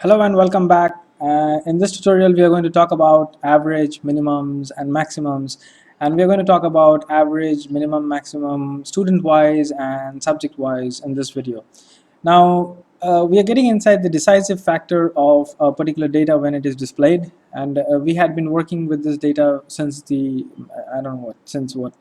Hello and welcome back. In this tutorial, we are going to talk about average, minimums, and maximums. And we are going to talk about average, minimum, maximum, student-wise and subject-wise in this video. Now, we are getting inside the decisive factor of a particular data when it is displayed. And we had been working with this data since I don't know what, since what,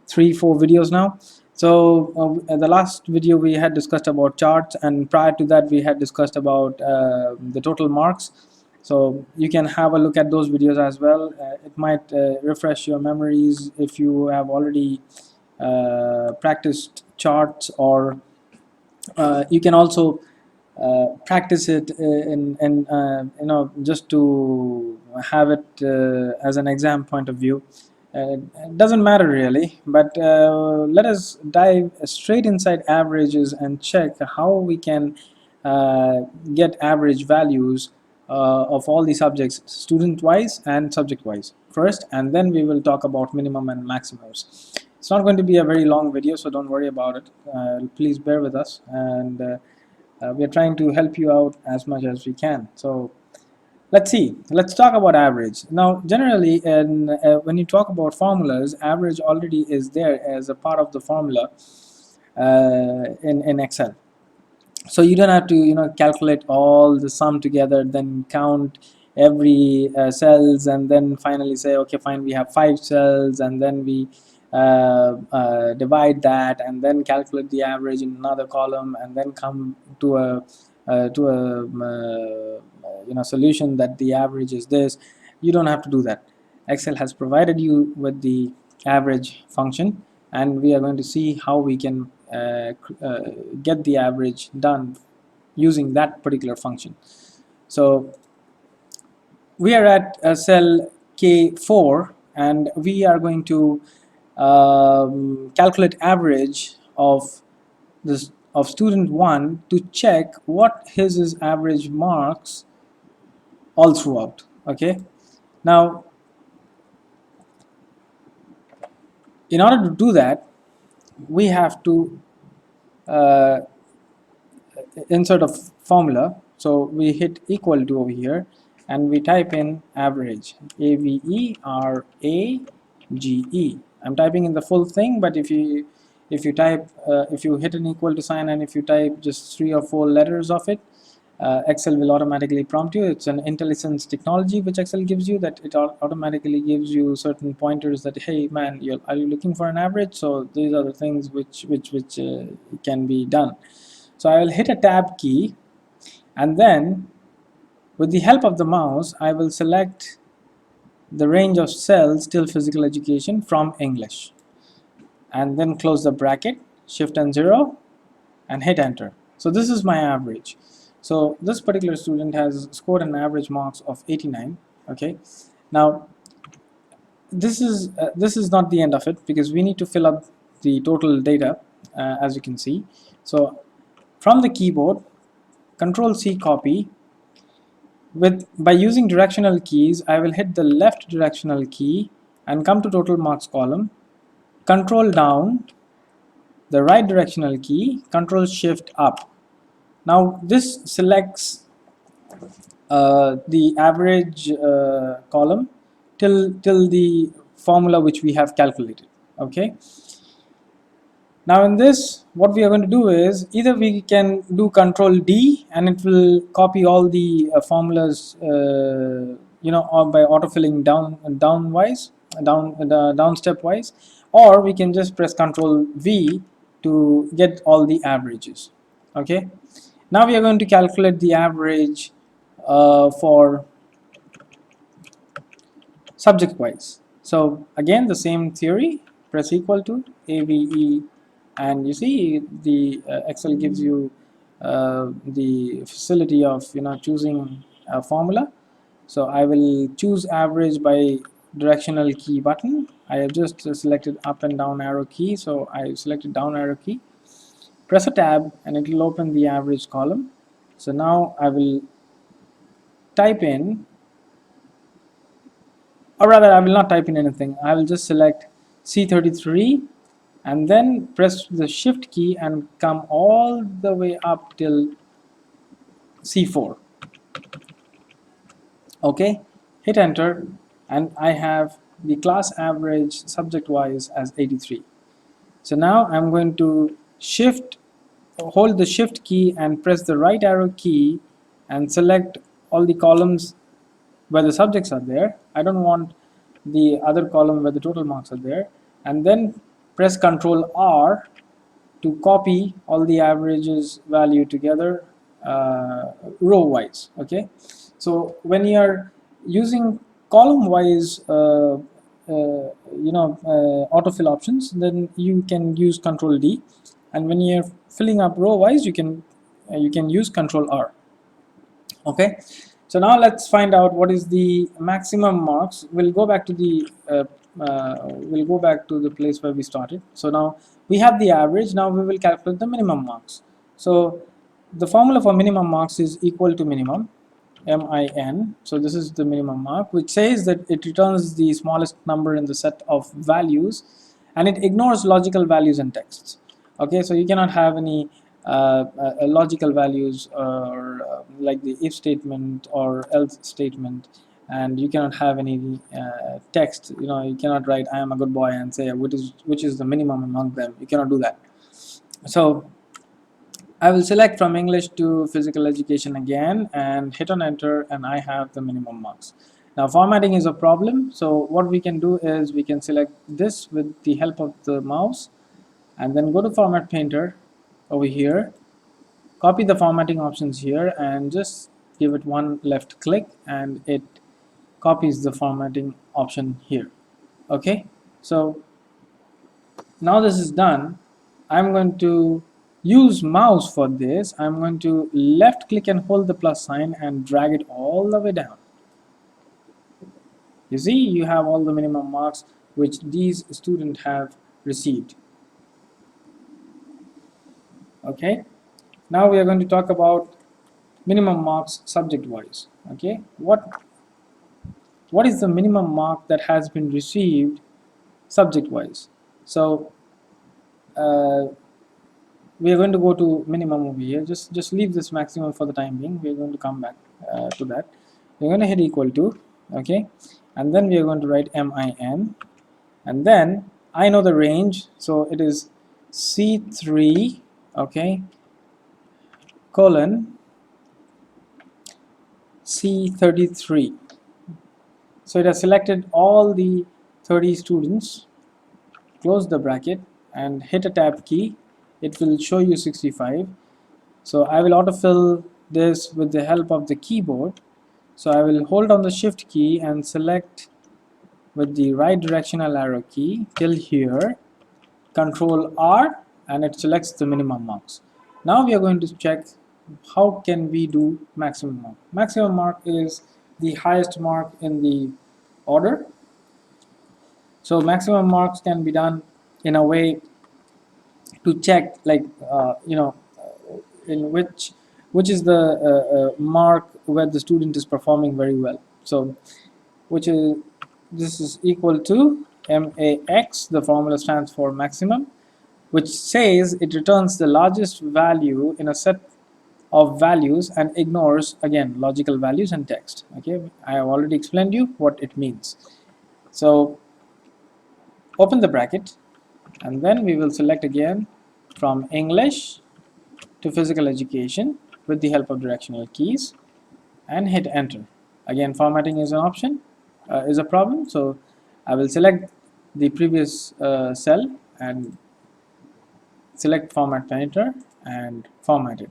3-4 videos now. So the last video we had discussed about charts, and prior to that we had discussed about the total marks. So you can have a look at those videos as well. It might refresh your memories if you have already practiced charts, or you can also practice it just to have it as an exam point of view. It doesn't matter really, but let us dive straight inside averages and check how we can get average values of all the subjects, student wise and subject wise first, and then we will talk about minimum and maximums. It's not going to be a very long video, so don't worry about it. Please bear with us, and we are trying to help you out as much as we can. So let's talk about average. Now generally when you talk about formulas, average already is there as a part of the formula in Excel. So you don't have to calculate all the sum together, then count every cells, and then finally say, okay fine, we have 5 cells, and then we divide that and then calculate the average in another column, and then come to a solution that the average is this. You don't have to do that. Excel has provided you with the average function, and we are going to see how we can get the average done using that particular function. So we are at cell K4, and we are going to calculate average of student 1 to check what his average marks all throughout. Okay, now in order to do that, we have to insert a formula. So we hit equal to over here, and we type in average, AVERAGE. I'm typing in the full thing, but if you hit an equal to sign, and if you type just 3 or 4 letters of it, Excel will automatically prompt you. It's an IntelliSense technology which Excel gives you, that it automatically gives you certain pointers that, hey man, are you looking for an average? So these are the things which can be done. So I will hit a tab key, and then with the help of the mouse I will select the range of cells till physical education from English, and then close the bracket, shift and 0, and hit enter. So this is my average. So this particular student has scored an average marks of 89. Okay, now this is not the end of it, because we need to fill up the total data, as you can see. So from the keyboard, Control C copy. By using directional keys, I will hit the left directional key and come to total marks column, Control down, the right directional key, Control Shift up. Now this selects the average column till the formula which we have calculated. Okay, now in this, what we are going to do is, either we can do Control D and it will copy all the formulas or by autofilling down step wise, or we can just press Control V to get all the averages. Okay, now we are going to calculate the average for subject wise. So again, the same theory, press equal to AVE, and you see the Excel gives you the facility of choosing a formula. So I will choose average by directional key button. I have just selected up and down arrow key, so I selected down arrow key, press a tab, and it will open the average column. So now I will type in, or rather I will not type in anything. I will just select C33 and then press the shift key and come all the way up till C4. Okay, hit enter, and I have the class average subject wise as 83. So now I'm going to hold the shift key and press the right arrow key and select all the columns where the subjects are there. I don't want the other column where the total marks are there, and then press Ctrl R to copy all the averages value together row wise. Okay, so when you are using column wise autofill options, then you can use Ctrl D, and when you're filling up row wise, you can use Ctrl R. Okay, so now let's find out what is the maximum marks. We'll go back to the place where we started. So now we have the average. Now we will calculate the minimum marks. So the formula for minimum marks is equal to minimum, min. So this is the minimum mark, which says that it returns the smallest number in the set of values, and it ignores logical values and texts. Okay, so you cannot have any logical values or like the if statement or else statement, and you cannot have any text. You cannot write I am a good boy and say which is the minimum among them. You cannot do that. So I will select from English to physical education again and hit on enter, and I have the minimum marks. Now formatting is a problem, so what we can do is we can select this with the help of the mouse and then go to Format Painter over here, copy the formatting options here, and just give it one left click and it copies the formatting option here. Okay, so now this is done. I'm going to use mouse for this. I'm going to left click and hold the plus sign and drag it all the way down. You see, you have all the minimum marks which these students have received. Okay, now we are going to talk about minimum marks subject wise. Okay, what is the minimum mark that has been received subject wise? So we are going to go to minimum over here. Just leave this maximum for the time being. We are going to come back to that. We're going to hit equal to, okay, and then we are going to write min, and then I know the range, so it is C3, okay, colon C33. So it has selected all the 30 students. Close the bracket and hit a tab key. It will show you 65. So I will autofill this with the help of the keyboard. So I will hold on the shift key and select with the right directional arrow key till here, Control R, and it selects the minimum marks. Now we are going to check how can we do maximum mark. Maximum mark is the highest mark in the order. So maximum marks can be done in a way to check, like in which is the mark where the student is performing very well. So this is equal to max. The formula stands for maximum, which says it returns the largest value in a set of values and ignores again logical values and text. Okay, I have already explained you what it means. So open the bracket, and then we will select again from English to physical education with the help of directional keys and hit enter. Again, formatting is an option, is a problem, so I will select the previous cell and select Format Painter and format it.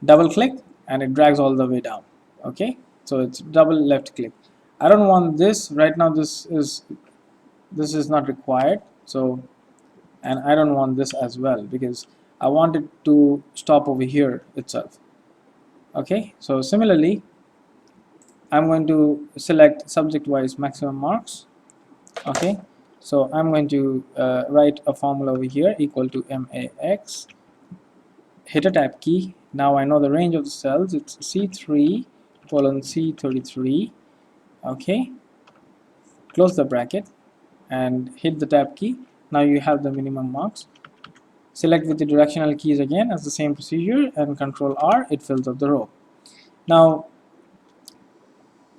Double click and it drags all the way down. Okay, so it's double left click. I don't want this right now. This is not required. So, and I don't want this as well because I want it to stop over here itself. Okay, so similarly I'm going to select subject wise maximum marks. Okay, so I'm going to write a formula over here equal to max, hit a tab key. Now I know the range of the cells. It's C3 colon C33. Okay, close the bracket and hit the tab key. Now you have the minimum marks. Select with the directional keys again as the same procedure and Control R, it fills up the row. Now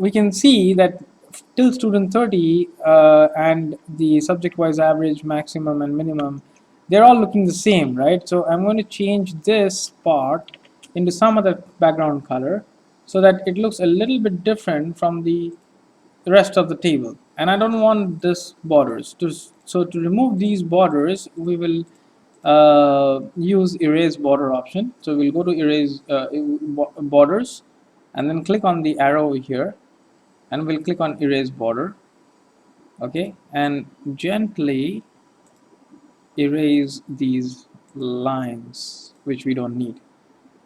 we can see that till student 30 and the subject wise average, maximum and minimum, they're all looking the same, right? So I'm going to change this part into some other background color so that it looks a little bit different from the rest of the table. And I don't want this borders to, so to remove these borders we will use erase border option. So we'll go to erase borders and then click on the arrow here and we'll click on erase border. Okay, and gently erase these lines which we don't need.